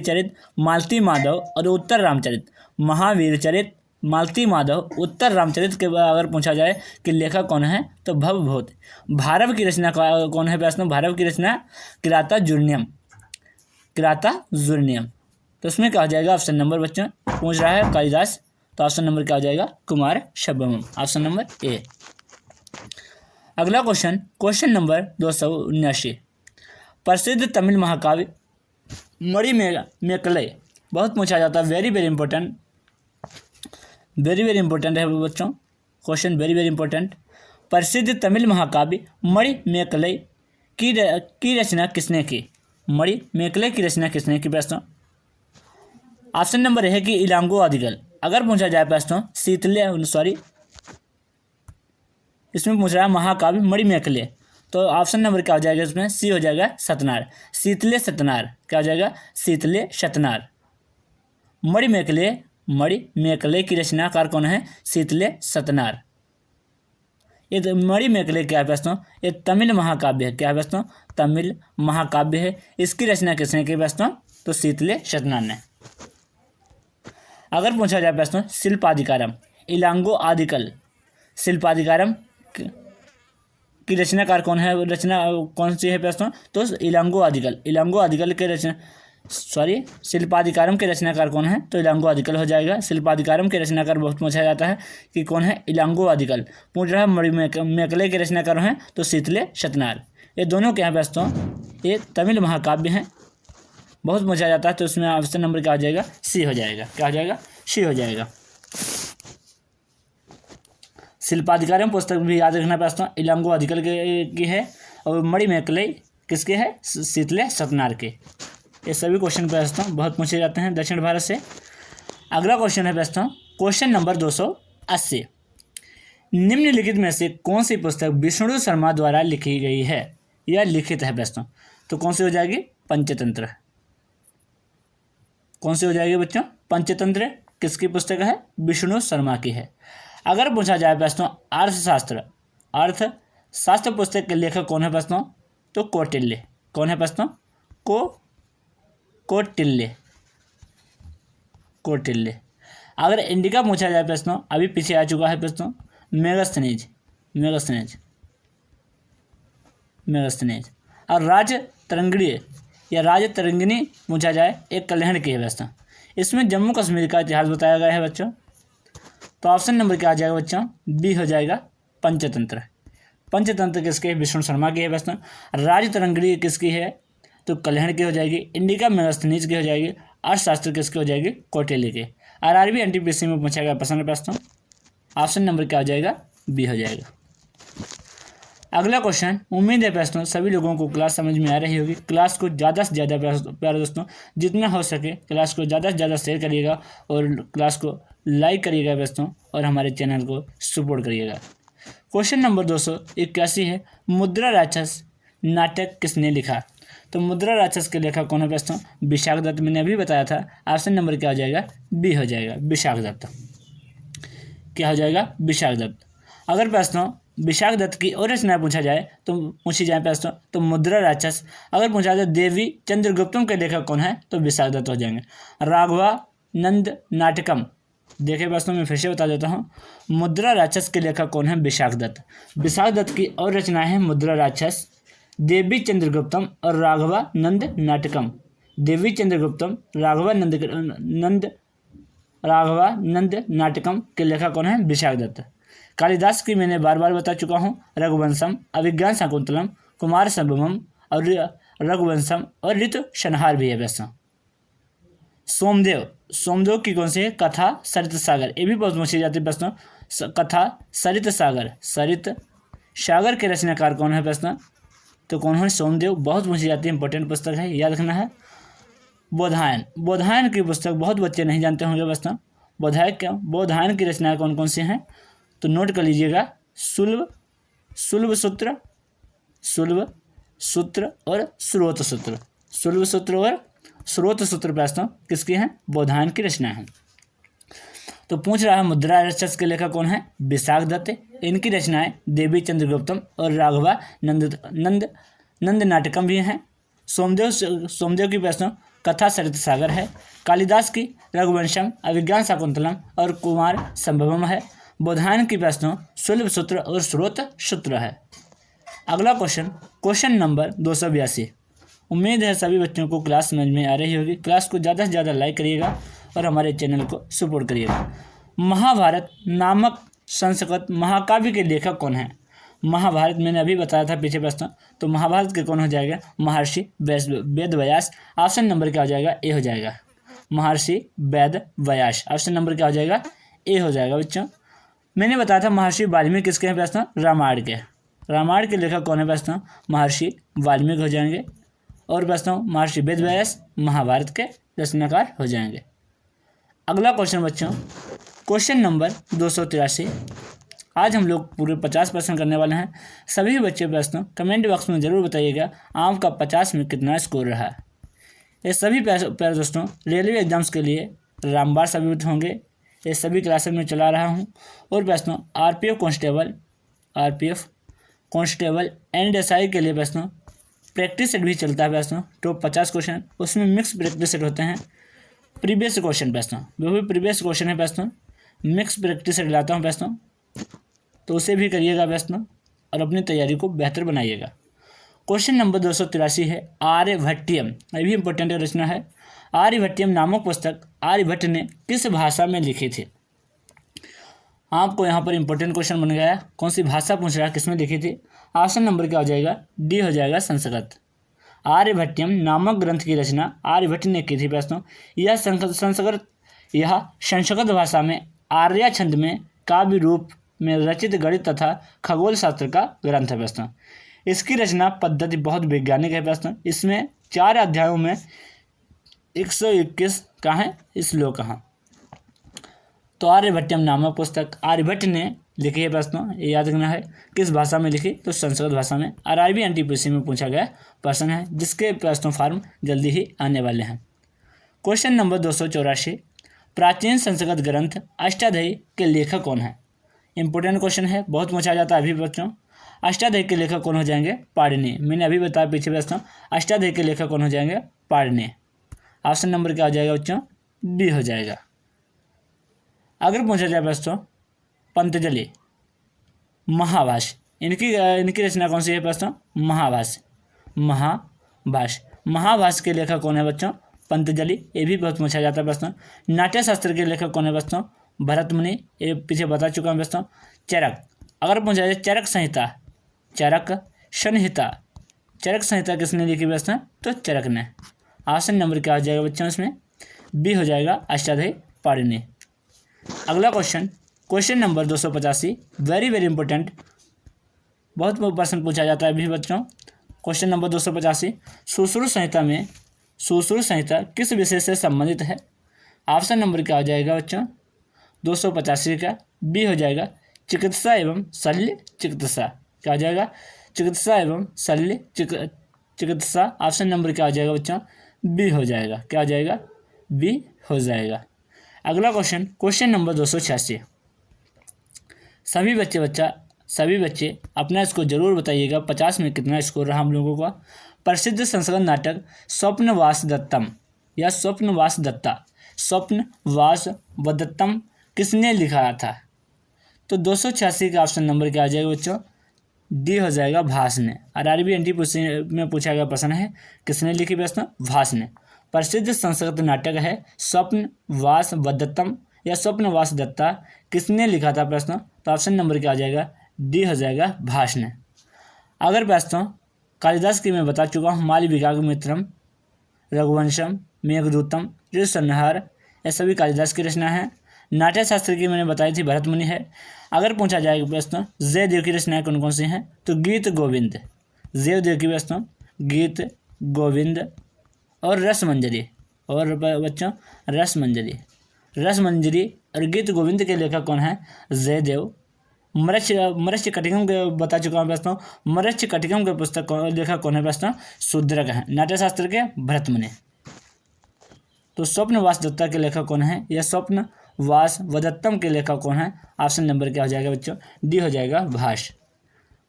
चरित, मालती माधव और उत्तर रामचरित। महावीर चरित, मालती माधव, उत्तर रामचरित के अगर पूछा जाए कि लेखक कौन है, तो भवभूति। भारव की रचना कौन है प्रश्न, भारव की रचना किराता जुर्नियम। तो इसमें क्या हो जाएगा, ऑप्शन नंबर बच्चों पूछ रहा है कालिदास, तो ऑप्शन नंबर क्या हो जाएगा, कुमार संभवम, ऑप्शन नंबर ए। अगला क्वेश्चन नंबर 279। प्रसिद्ध तमिल महाकाव्य मणिमेकलाई बहुत पूछा जाता है, वेरी वेरी इंपॉर्टेंट है बच्चों, क्वेश्चन वेरी वेरी इंपॉर्टेंट। प्रसिद्ध तमिल महाकाव्य मणिमेकलाई की रचना किसने की, मणिमेकलाई की रचना किसने की प्रश्न। ऑप्शन नंबर है कि इलांगो आदिगल। अगर पूछा जाए प्रश्न इसमें पूछ रहा है महाकाव्य मणिमेकलाई, तो ऑप्शन नंबर क्या हो जाएगा इसमें, सी हो जाएगा सतनार, शीतले सतनार। क्या हो जाएगा, शीतले सतनार। मणिमेकलाई की रचनाकार कौन है, शीतले सतनार। ये मणिमेकलाई क्या है प्रश्नों, ये तमिल महाकाव्य है। क्या है प्रश्नों, तमिल महाकाव्य है। इसकी रचना किसने की प्रश्नों, तो शीतले सतनार ने। अगर पूछा जाए प्रश्न शिल्पाधिकारम, इलांगो आदिकल, शिल्पाधिकारम की रचनाकार कौन है, रचना कौन सी है प्रश्न, तो इलांगो आदिकल के रचना शिल्पाधिकारम के रचनाकार कौन है, तो इलांगो आदिकल हो जाएगा। शिल्पाधिकारम के रचनाकार बहुत पूछा जाता है कि कौन है, इलांगो आदिकल। पूछ रहा है मणिमेकलाई के रचनाकार हैं, तो शीतले सतनार। ये दोनों क्या है प्रश्नों, ये तमिल महाकाव्य हैं, बहुत पूछा जाता है, तो उसमें ऑप्शन नंबर क्या हो जाएगा, सी हो जाएगा। क्या हो जाएगा, सी हो जाएगा। शिल्पाधिकारम पुस्तक भी याद रखना प्रश्न इलांगो आदिकल की है, और मणिमेकलाई किसके है, शीतले सतनार के। ये सभी क्वेश्चन प्रश्न बहुत पूछे जाते हैं दक्षिण भारत से। अगला क्वेश्चन है प्रश्न क्वेश्चन नंबर 280। निम्नलिखित में से कौन सी पुस्तक विष्णु शर्मा द्वारा लिखी गई है या लिखित है प्रश्न, तो कौन सी हो जाएगी, पंचतंत्र। कौन सी हो जाएगी बच्चों, पंचतंत्र किसकी पुस्तक है, विष्णु शर्मा की है। अगर पूछा जाए प्रश्नों अर्थशास्त्र पुस्तक के लेखक कौन है प्रश्नों, तो कौटिल्य। कौन है प्रश्नों, कौटिल्य। अगर इंडिका पूछा जाए प्रश्नों, अभी पीछे आ चुका है प्रश्नों, मेगस्थनीज। और राजतरंगिणी पूछा जाए, एक कल्याण की है प्रश्न। इसमें जम्मू कश्मीर का इतिहास बताया गया है बच्चों, तो ऑप्शन नंबर क्या आ जाएगा बच्चों, बी हो जाएगा पंचतंत्र। पंचतंत्र किसके, विष्णु शर्मा की है प्रश्न। राजतरंगिणी किसकी है, तो कल्याण की हो जाएगी। इंडिका मेगास्थनीज की हो जाएगी। अर्थशास्त्र किसकी हो जाएगी, कौटिल्य की। आरआरबी एनटीपीसी में पूछा गया प्रश्न ऑप्शन नंबर क्या हो जाएगा, बी हो जाएगा। अगला क्वेश्चन, उम्मीद है प्रश्नों सभी लोगों को क्लास समझ में आ रही होगी। क्लास को ज़्यादा से ज़्यादा प्यारे दोस्तों जितना हो सके क्लास को ज़्यादा से ज़्यादा शेयर करिएगा और क्लास को लाइक करिएगा दोस्तों, और हमारे चैनल को सपोर्ट करिएगा। क्वेश्चन नंबर 281 है, मुद्रा राक्षस नाटक किसने लिखा, तो मुद्रा राक्षस के लेखक कौन है प्रश्न, विशाख दत्त। मैंने अभी बताया था, ऑप्शन नंबर क्या हो जाएगा, बी हो जाएगा, विशाख दत्त। क्या हो जाएगा, विशाख दत्त। अगर प्रश्नों विशाख दत्त की और रचना पूछा जाए तो पूछी जाए प्रश्न, तो मुद्रा राक्षस। अगर पूछा जाए देवी चंद्रगुप्तम के लेखक कौन है, तो विशाख दत्त हो जाएंगे। राघवानंद नाटकम, देखिए प्रश्नों में फिर से बता देता हूँ, मुद्रा राक्षस के लेखक कौन है, विशाख दत्त। विशाख दत्त की और रचनाएं हैं मुद्रा राक्षस, देवी चंद्रगुप्तम और राघवानंद नाटकम। देवी चंद्रगुप्तम, राघवानंद नाटकम के लेखक कौन है, विशाख दत्त। कालिदास की मैंने बार बार बता चुका हूँ, रघुवंशम, अभिज्ञान शाकुंतलम, कुमार संभवम और रघुवंशम और ऋतु संहार भी है प्रश्न। सोमदेव की कौन सी है? कथा सरित सागर, ये भी बहुत पूछी जाती है प्रश्न। कथा सरित सागर, सरित सागर के रचनाकार कौन है प्रश्न? तो कौन है? सोमदेव। बहुत पूछी जाती है, इंपॉर्टेंट पुस्तक है, याद रखना है। बोधायन की पुस्तक बहुत बच्चे नहीं जानते होंगे प्रश्न। बोधायन की रचनाएं कौन कौन सी हैं? तो नोट कर लीजिएगा। शुल्ब सूत्र और स्रोत सूत्र। शुल्ब सूत्र और स्रोत सूत्र प्रश्न किसकी हैं? बोधायन की रचना है। तो पूछ रहा है मुद्रा राक्षस के लेखक कौन है? विशाख दत्त। इनकी रचनाएं देवी चंद्रगुप्तम और राघवा नंद नाटकम भी हैं। सोमदेव की प्रश्न कथा सरित सागर है। कालिदास की रघुवंशम, अभिज्ञान शाकुंतलम और कुमार संभवम है। बोधायन की प्रश्न शुल्ब सूत्र और स्रोत सूत्र है। अगला क्वेश्चन नंबर 282। उम्मीद है सभी बच्चों को क्लास समझ में आ रही होगी। क्लास को ज़्यादा से ज़्यादा लाइक करिएगा और हमारे चैनल को सपोर्ट करिएगा। महाभारत नामक संस्कृत महाकाव्य के लेखक कौन है? महाभारत मैंने अभी बताया था पीछे प्रश्न, तो महाभारत के कौन हो जाएगा? महर्षि वेद व्यास। ऑप्शन नंबर क्या हो जाएगा? ए हो जाएगा। महर्षि वेद व्यास, ऑप्शन नंबर क्या हो जाएगा? ए हो जाएगा बच्चों। मैंने बताया था महर्षि वाल्मीकि किसके हैं प्रश्न? रामायण के लेखक कौन है प्रश्न? महर्षि वाल्मीकि हो जाएंगे। और प्रश्न महर्षि वेद व्यास महाभारत के रचनाकार हो जाएंगे। अगला क्वेश्चन बच्चों, क्वेश्चन नंबर 283। आज हम लोग पूरे 50 प्रश्न करने वाले हैं। सभी बच्चे प्रश्न कमेंट बॉक्स में ज़रूर बताइएगा आपका 50 में कितना स्कोर रहा। ये सभी प्यारे दोस्तों रेलवे एग्जाम्स के लिए रामबाण साबित होंगे। ये सभी क्लासेस में चला रहा हूँ। और प्रश्नों आरपीएफ कांस्टेबल एंड एसआई के लिए प्रश्नों प्रैक्टिस सेट भी चलता है प्रश्नों। टॉप 50 क्वेश्चन, उसमें मिक्स प्रैक्टिस सेट होते हैं। प्रीवियस क्वेश्चन प्रश्नों, वो भी प्रीवियस क्वेश्चन है प्रश्नों, मिक्स प्रैक्टिस सेट लाता हूँ प्रश्नों, तो उसे भी करिएगा प्रश्नों और अपनी तैयारी को बेहतर बनाइएगा। क्वेश्चन नंबर 283 है आर्यभट्टियम। ये भी इंपॉर्टेंट रचना है। आर्यभट्टियम नामक पुस्तक आर्यभट्ट ने किस भाषा में लिखी थी? आपको यहाँ पर इंपॉर्टेंट क्वेश्चन बन गया। कौन सी भाषा पूछ रहा है, किसमें लिखी थी? ऑप्शन नंबर क्या हो जाएगा? डी हो जाएगा, संस्कृत। आर्यभट्टियम नामक ग्रंथ की रचना आर्यभट्ट ने की थी प्रश्नों। यह संस्कृत भाषा में आर्या छंद में काव्य रूप में रचित गणित तथा खगोल शास्त्र का ग्रंथ है प्रश्न। इसकी रचना पद्धति बहुत वैज्ञानिक है प्रश्न। इसमें 4 अध्यायों में 121 श्लोक हैं। तो आर्यभट्टियम नामक पुस्तक आर्यभट्ट ने लिखी है प्रश्नों, ये याद रखना है। किस भाषा में लिखी? तो संस्कृत भाषा में। आरआरबी एनटीपीसी में पूछा गया प्रश्न है, जिसके प्रश्नों फॉर्म जल्दी ही आने वाले हैं। क्वेश्चन नंबर 284 प्राचीन संस्कृत ग्रंथ अष्टाध्यायी के लेखक कौन है? इंपोर्टेंट क्वेश्चन है, बहुत पूछा जाता है अभी बच्चों। अष्टाध्यायी के लेखक कौन हो जाएंगे? पाणिनि। मैंने अभी बताया पीछे प्रश्न, अष्टाध्यायी के लेखक कौन हो जाएंगे? पाणिनि। ऑप्शन नंबर क्या हो जाएगा बच्चों? बी हो जाएगा। अगर पूछा जाए प्रश्न पंतजलि महाभाष्य, इनकी रचना कौन सी है प्रश्न? महाभाष्य के लेखक कौन है बच्चों? पंतजलि। ये भी बहुत पूछा जाता है प्रश्न। नाट्य शास्त्र के लेखक कौन है बच्चों? भरत मुनि। ये पीछे बता चुका हूँ बच्चों। चरक। अगर पूछा जाए चरक संहिता किसने लिखी बच्चों? तो चरक ने। ऑप्शन नंबर क्या हो जाएगा बच्चों? इसमें बी हो जाएगा, अष्टाध्यायी पाणिनि। अगला क्वेश्चन नंबर 285 वेरी इंपॉर्टेंट, बहुत प्रश्न पूछा जाता है अभी बच्चों। क्वेश्चन नंबर 285 सुश्रुत संहिता किस विषय से संबंधित है? ऑप्शन नंबर क्या हो जाएगा बच्चों? 285 का बी हो जाएगा, चिकित्सा एवं शल्य चिकित्सा। क्या हो जाएगा? चिकित्सा एवं शल्य चिकित्सा। ऑप्शन नंबर क्या हो जाएगा बच्चों? बी हो जाएगा। क्या हो जाएगा? बी हो जाएगा। अगला क्वेश्चन नंबर 286 सभी बच्चे अपना स्कोर जरूर बताइएगा 50 में कितना स्कोर रहा हम लोगों का। प्रसिद्ध संस्कृत नाटक स्वप्नवास दत्तम किसने लिखा था? तो 286 का ऑप्शन नंबर क्या आ जाएगा बच्चों? डी हो जाएगा, भास ने। आरआरबी एनटीपीसी में पूछा गया प्रश्न है, किसने लिखी प्रश्न? भास ने। प्रसिद्ध संस्कृत नाटक है स्वप्नवास दत्ता, किसने लिखा था प्रश्न? तो ऑप्शन नंबर क्या आ जाएगा? डी हो जाएगा, भास ने। अगर प्रश्न कालिदास की मैं बता चुका हूँ, मालविकाग्निमित्रम, रघुवंशम, मेघदूतम, ऋतुसंहार, ये सभी कालिदास की रचना है। नाट्य शास्त्र की मैंने बताई थी, भरत मुनि है। अगर पूछा जाएगा प्रश्न जयदेव की रचनाएं कौन कौन सी हैं, तो गीत गोविंद, जयदेव की प्रश्न गीत गोविंद और रसमंजरी, और बच्चों रसमंजरी और गीत गोविंद के लेखक कौन है, जयदेव। मत्स्य कटिकम के बता चुका हूँ प्रश्न, मत्स्य कटिकम के पुस्तक लेखक कौन है प्रश्न, शूद्रक है। नाट्य शास्त्र के भरत मुनि। तो स्वप्नवास दत्ता के लेखक कौन है, या स्वप्नवास वदत्तम के लेखक कौन है, ऑप्शन नंबर क्या हो जाएगा बच्चों, डी हो जाएगा भाष।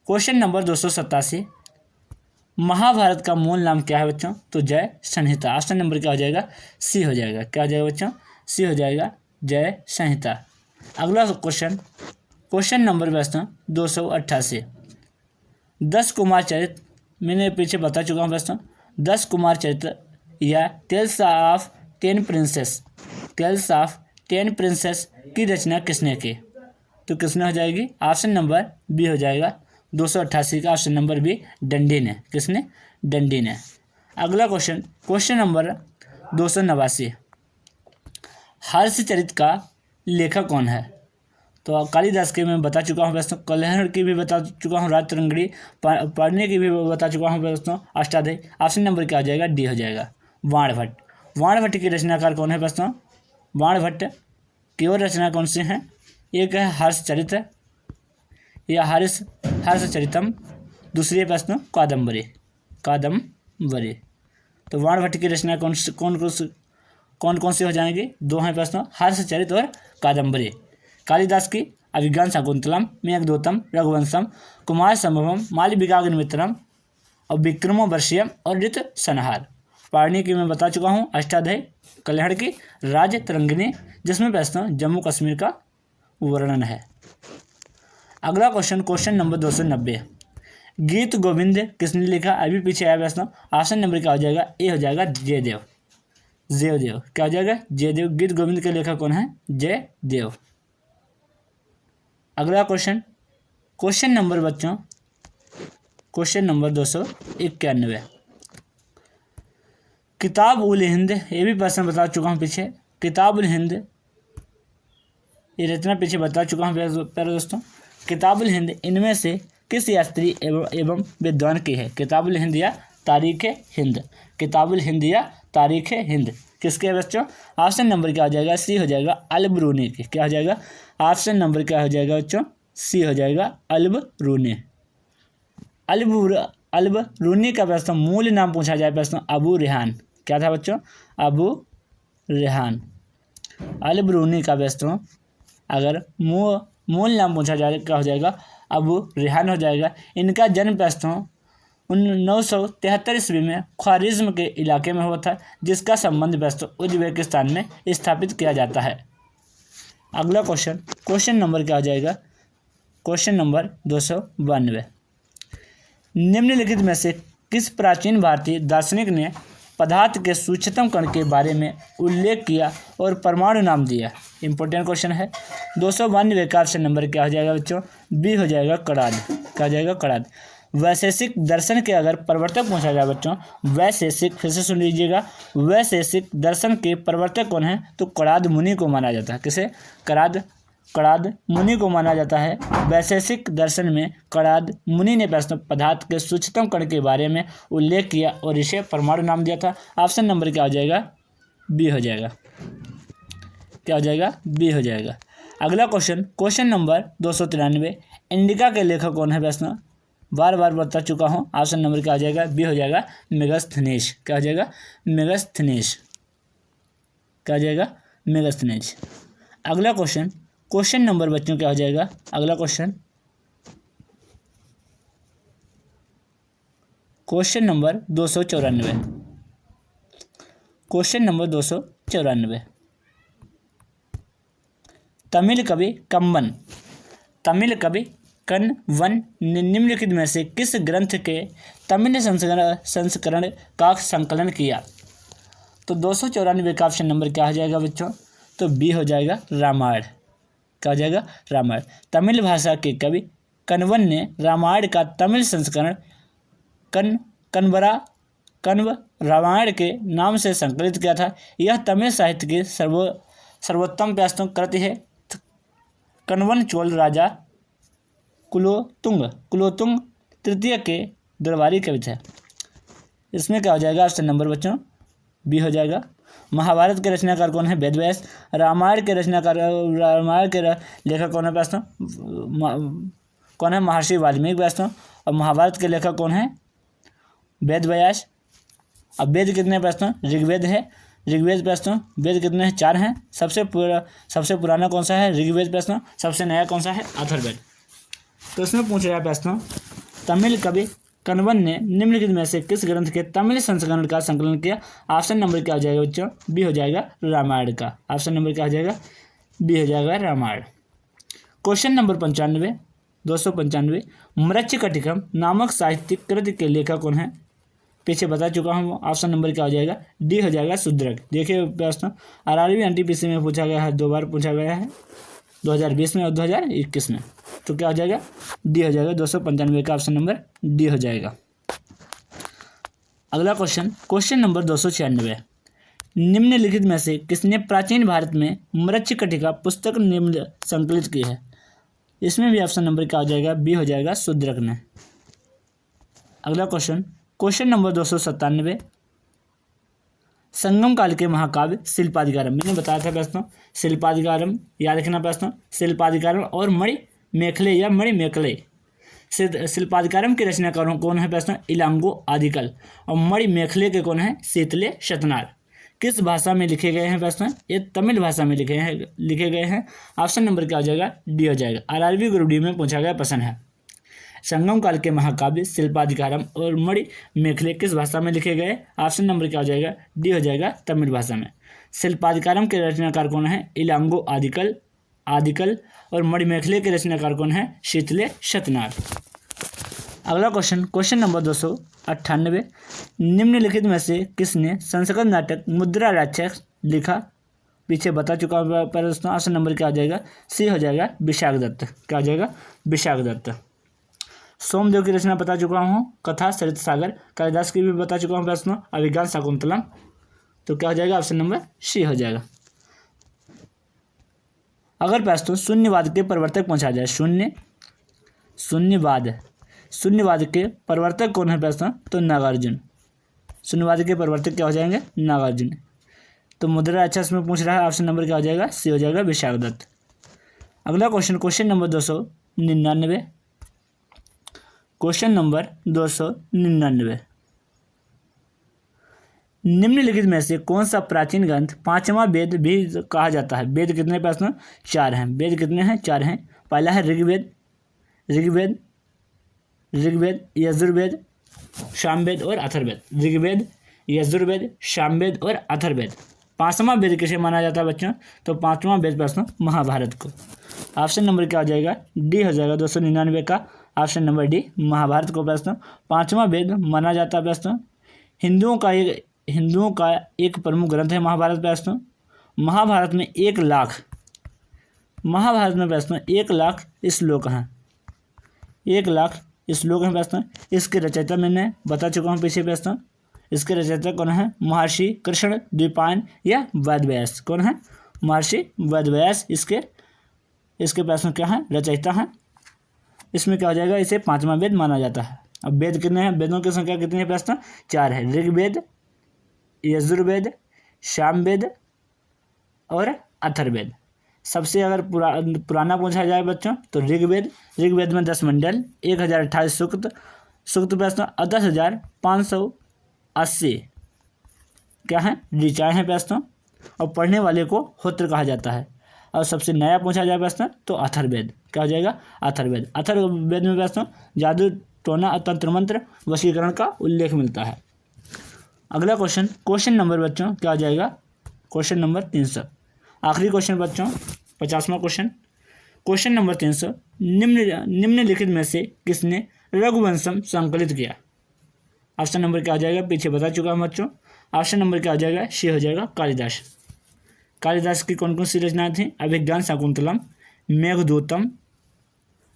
क्वेश्चन नंबर 287, महाभारत का मूल नाम क्या है बच्चों, तो जय संहिता। ऑप्शन नंबर क्या हो जाएगा, सी हो जाएगा। क्या हो जाएगा बच्चों, सी हो जाएगा, जय संहिता। अगला क्वेश्चन नंबर प्रश्न 288, 10 कुमार चरित्र, मैंने पीछे बता चुका हूँ प्रश्न, 10 कुमार चरित्र या टेल्स ऑफ 10 प्रिंसेस की रचना किसने की, तो किसने हो जाएगी, ऑप्शन नंबर बी हो जाएगा। 288 का ऑप्शन नंबर बी डंडी ने, किसने, डंडी ने। अगला क्वेश्चन नंबर 289, हर्षचरित का लेखक कौन है, तो कालिदास के मैं बता चुका हूँ प्रश्न, कल्हड़ की भी बता चुका हूँ, राजतरंगिणी, पाणिनि की भी बता चुका हूँ प्रश्न, अष्टाध्यायी। ऑप्शन नंबर क्या हो जाएगा, डी हो जाएगा, वाणभट्ट की रचनाकार कौन है प्रश्न, वाणभट्ट की और रचना कौन सी हैं, एक है हर्षचरित या हर्षचरितम, दूसरी है प्रश्न कादम्बरी। तो वाणभट्ट की रचना कौन सी हो जाएंगी, दो हैं प्रश्न, हर्षचरित और कादम्बरी। कालिदास की अभिज्ञान शाकुंतलम, मेघदूतम, रघुवंशम, कुमार संभवम, मालविकाग्निमित्रम और विक्रमोर्वशीयम और ऋतुसंहार। पाणिनि की मैं बता चुका हूँ, अष्टाध्यायी। कल्हड़ की राजतरंगिणी, जिसमें प्रश्न जम्मू कश्मीर का वर्णन है। अगला क्वेश्चन नंबर 290, गीत गोविंद किसने लिखा, अभी पीछे आया प्रश्न, ऑप्शन नंबर क्या हो जाएगा, ए हो जाएगा, जयदेव। क्या हो जाएगा, जयदेव। गीत गोविंद के लेखक कौन है, जयदेव। अगला क्वेश्चन नंबर बच्चों, क्वेश्चन नंबर 291, किताब उल हिंद, ये भी प्रश्न बता चुका हूँ पीछे। किताब उल हिंद, ये रचना पीछे बता चुका हूँ प्यारे दोस्तों। किताब उल हिंद इनमें से किस यात्री एवं विद्वान की है, किताब उल हिंद या तारीख हिंद, किताब उल हिंद या तारीख हिंद किसके है बच्चों, ऑप्शन नंबर क्या हो जाएगा, सी हो जाएगा, अल-बरूनी की। क्या हो जाएगा, ऑप्शन नंबर क्या हो जाएगा बच्चों, सी हो जाएगा, अल-बरूनी। अल-बरूनी का प्रश्न मूल नाम पूछा जाए प्रश्न, अबू रेहान। क्या था बच्चों, अबू रेहान। अल-बरूनी का प्रश्न अगर मूल नाम पूछा जाए क्या हो जाएगा, अबू रेहान हो जाएगा। इनका जन्म प्रश्न 973 ईस्वी में ख्वारिज्म के इलाके में हुआ था, जिसका संबंध प्रश्न उज्बेकिस्तान में स्थापित किया जाता है। अगला क्वेश्चन नंबर क्या हो जाएगा, क्वेश्चन नंबर 292, निम्नलिखित में से किस प्राचीन भारतीय दार्शनिक ने पदार्थ के सूक्ष्मतम कण के बारे में उल्लेख किया और परमाणु नाम दिया। इंपॉर्टेंट क्वेश्चन है। 292 का ऑप्शन नंबर क्या हो जाएगा बच्चों, बी हो जाएगा, कणाद। क्या हो जाएगा, कणाद। वैशेषिक दर्शन के अगर प्रवर्तक पूछा जाए बच्चों, वैशेषिक, फिर से सुन लीजिएगा, वैशेषिक दर्शन के प्रवर्तक कौन है, तो कणाद मुनि को माना जाता है। किसे, कणाद मुनि को माना जाता है। वैशेषिक दर्शन में कणाद मुनि ने प्रश्न पदार्थ के सूक्ष्मतम कण के बारे में उल्लेख किया और इसे परमाणु नाम दिया था। ऑप्शन नंबर क्या हो जाएगा, बी हो जाएगा। क्या हो जाएगा, बी हो जाएगा। अगला क्वेश्चन नंबर 293, इंडिका के लेखक कौन है प्रश्न, बार बता चुका हूँ। ऑप्शन नंबर क्या हो जाएगा, बी हो जाएगा, मेगास्थनीज। क्या हो जाएगा, मेगास्थनीज। क्या हो जाएगा, मेगास्थनीज। अगला क्वेश्चन नंबर बच्चों क्या हो जाएगा, अगला question number 294, question number 294, Tamil कवि कण्वन ने निम्नलिखित में से किस ग्रंथ के तमिल संस्करण का संकलन किया। तो 294 का ऑप्शन नंबर क्या हो जाएगा बच्चों, तो बी हो जाएगा, रामायण। क्या हो जाएगा, रामायण। तमिल भाषा के कवि कण्वन ने रामायण का तमिल संस्करण कन्वरा कण्व रामायण के नाम से संकलित किया था। यह तमिल साहित्य की सर्वोत्तम प्रस्तुत कृति है। कण्वन चोल राजा कुलोतुंग तृतीय के दरबारी कवि थे। इसमें क्या हो जाएगा ऑप्शन नंबर बच्चों बी हो जाएगा। महाभारत के रचनाकार कौन है? वेदव्यास। रामायण के लेखक कौन है प्रश्न? कौन है? महर्षि वाल्मीकि प्रश्न। और महाभारत के लेखक कौन है? वेदव्यास। अब वेद कितने प्रश्न? ऋग्वेद है। ऋग्वेद प्रश्न वेद कितने हैं? 4 हैं। सबसे पुराना कौन सा है? ऋग्वेद प्रश्न। सबसे नया कौन सा है? अथर्ववेद। तो इसमें पूछ रहा है प्रश्न, तमिल कवि कण्वन ने निम्नलिखित में से किस ग्रंथ के तमिल संस्करण का संकलन किया? ऑप्शन नंबर क्या हो जाएगा बच्चों? बी हो जाएगा रामायण का। ऑप्शन नंबर क्या हो जाएगा? बी हो जाएगा रामायण। क्वेश्चन नंबर 295 मृच्छकटिकम नामक साहित्यिक कृति के लेखक कौन है? पीछे बता चुका हूँ। ऑप्शन नंबर क्या हो जाएगा? डी हो जाएगा शूद्रक। देखिए प्रश्न आरआरबी एनटीपीसी में पूछा गया है, 2 बार पूछा गया है, 2020 में और 2021 में। तो क्या हो जाएगा? डी हो जाएगा। 295 का ऑप्शन नंबर डी हो जाएगा। अगला क्वेश्चन नंबर 296 निम्नलिखित में से किसने प्राचीन भारत में मृच्छकटिका पुस्तक निम्न संकलित की है? इसमें भी ऑप्शन नंबर क्या हो जाएगा? बी हो जाएगा शूद्रक ने। अगला क्वेश्चन नंबर 297 संगम काल के महाकाव्य शिल्पाधिकारम। मैंने बताया था प्रश्न शिल्पाधिकारम याद रखना प्रश्न। शिल्पाधिकारम और मणि मेखले या मणि मेखले। शिल्पाधिकारम के रचनाकार कौन है प्रश्न? इलांगो आदिकल। और मणि मेखले के कौन है? शीतले शतनार। किस भाषा में लिखे गए हैं प्रश्न? ये तमिल भाषा में लिखे गए हैं। ऑप्शन नंबर क्या हो जाएगा? डी हो जाएगा। आरआरबी ग्रुप डी में पूछा गया प्रश्न है। संगम काल के महाकाव्य शिल्पाधिकारम और मणि मेखले किस भाषा में लिखे गए? ऑप्शन नंबर क्या हो जाएगा? डी हो जाएगा तमिल भाषा में। शिल्पाधिकारम के रचनाकार कौन है? इलांगो आदिकल और मणि मेखले के रचनाकार कौन है? शीतले शतनार। अगला क्वेश्चन नंबर 298 निम्नलिखित में से किसने संस्कृत नाटक मुद्रा राक्षस लिखा? पीछे बता चुका हूं प्रश्न। ऑप्शन नंबर क्या हो जाएगा? सी हो जाएगा विशाख दत्त। क्या हो जाएगा? विशाख दत्त। सोमदेव की रचना बता चुका हूँ, कथा सरित सागर। कालिदास की भी बता चुका हूँ प्रश्न, अभिज्ञान शाकुंतलम। तो क्या हो जाएगा? ऑप्शन नंबर सी हो जाएगा। अगर प्रश्न शून्यवाद के प्रवर्तक पूछा जाए, शून्यवाद के प्रवर्तक कौन है प्रश्न? तो नागार्जुन। शून्यवाद के प्रवर्तक क्या हो जाएंगे? नागार्जुन। तो मुद्रा राक्षस में पूछ रहा है, ऑप्शन नंबर क्या हो जाएगा? सी हो जाएगा विशाख दत्त। अगला क्वेश्चन नंबर 299 निम्नलिखित में से कौन सा प्राचीन ग्रंथ 5वां वेद भी कहा जाता है? वेद कितने प्रश्न? 4 हैं। वेद कितने हैं? 4 हैं। पहला है ऋग्वेद, यजुर्वेद, सामवेद और अथर्ववेद। ऋग्वेद, यजुर्वेद, सामवेद और अथर्ववेद। 5वां वेद किसे माना जाता है बच्चों? तो 5वां वेद प्रश्न महाभारत को। ऑप्शन नंबर क्या हो जाएगा? डी हो जाएगा 299 का। ऑप्शन नंबर डी महाभारत को प्रश्न 5वां वेद माना जाता है प्रश्न। हिंदुओं का एक प्रमुख ग्रंथ है महाभारत प्रश्न। महाभारत में 1 लाख श्लोक हैं। 1 लाख श्लोक हैं प्रश्न। इसके रचयिता मैंने बता चुका हूँ पीछे प्रश्न। इसके रचयिता कौन है? महर्षि कृष्ण द्विपायन या वेदव्यास। कौन है? महर्षि वेदव्यास इसके प्रश्न क्या है? रचयिता हैं। इसमें क्या हो जाएगा? इसे 5वां वेद माना जाता है। अब वेद कितने हैं? वेदों की संख्या कितनी है प्रश्न? 4 है। ऋग्वेद, यजुर्वेद, सामवेद और अथर्ववेद। सबसे अगर पुराना पूछा जाए बच्चों तो ऋग्वेद में 10 मंडल, 1028 सूक्त प्रश्न और 10,580 क्या है? ऋचाएँ हैं प्रश्न। और पढ़ने वाले को होत्र कहा जाता है। और सबसे नया पूछा जाए प्रश्न तो अथर्ववेद। क्या हो जाएगा? अथर्ववेद में प्रश्न जादू टोना और तंत्र मंत्र वशीकरण का उल्लेख मिलता है। अगला क्वेश्चन नंबर बच्चों क्या हो जाएगा? Question number 300। आखिरी क्वेश्चन बच्चों 50वां क्वेश्चन नंबर 300 निम्नलिखित में से किसने रघुवंशम संकलित किया? ऑप्शन नंबर क्या हो जाएगा? पीछे बता चुका हूँ बच्चों। ऑप्शन नंबर क्या हो जाएगा? सी हो जाएगा कालिदास की कौन कौन सी रचनाएं थी? अभिज्ञान शाकुंतलम, मेघदूतम,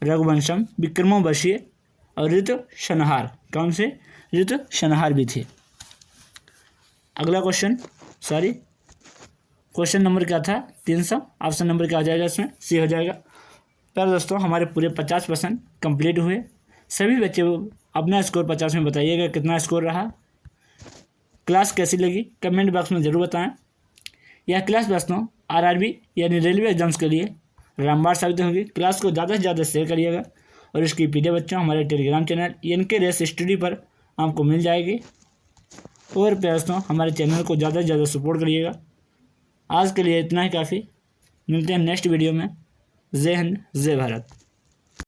रघुवंशम, विक्रमोर्वशीय और ऋतुसंहार। कौन से? ऋतुसंहार भी थे। अगला क्वेश्चन नंबर क्या था? 300। ऑप्शन नंबर क्या हो जाएगा इसमें? सी हो जाएगा। पर दोस्तों हमारे पूरे 50% कंप्लीट हुए। सभी बच्चे अपना स्कोर 50 में बताइएगा कितना स्कोर रहा। क्लास कैसी लगी कमेंट बॉक्स में ज़रूर बताएं। यह क्लास दोस्तों आरआरबी यानी रेलवे एग्जाम्स के लिए रामबाण साबित होगी। क्लास को ज़्यादा से ज़्यादा शेयर करिएगा और इसकी पीडीएफ बच्चों हमारे टेलीग्राम चैनल इनके रेस स्टडी पर आपको मिल जाएगी। और दोस्तों हमारे चैनल को ज़्यादा से ज़्यादा सपोर्ट करिएगा। आज के लिए इतना ही काफ़ी। मिलते हैं नेक्स्ट वीडियो में। जय हिंद, जय भारत।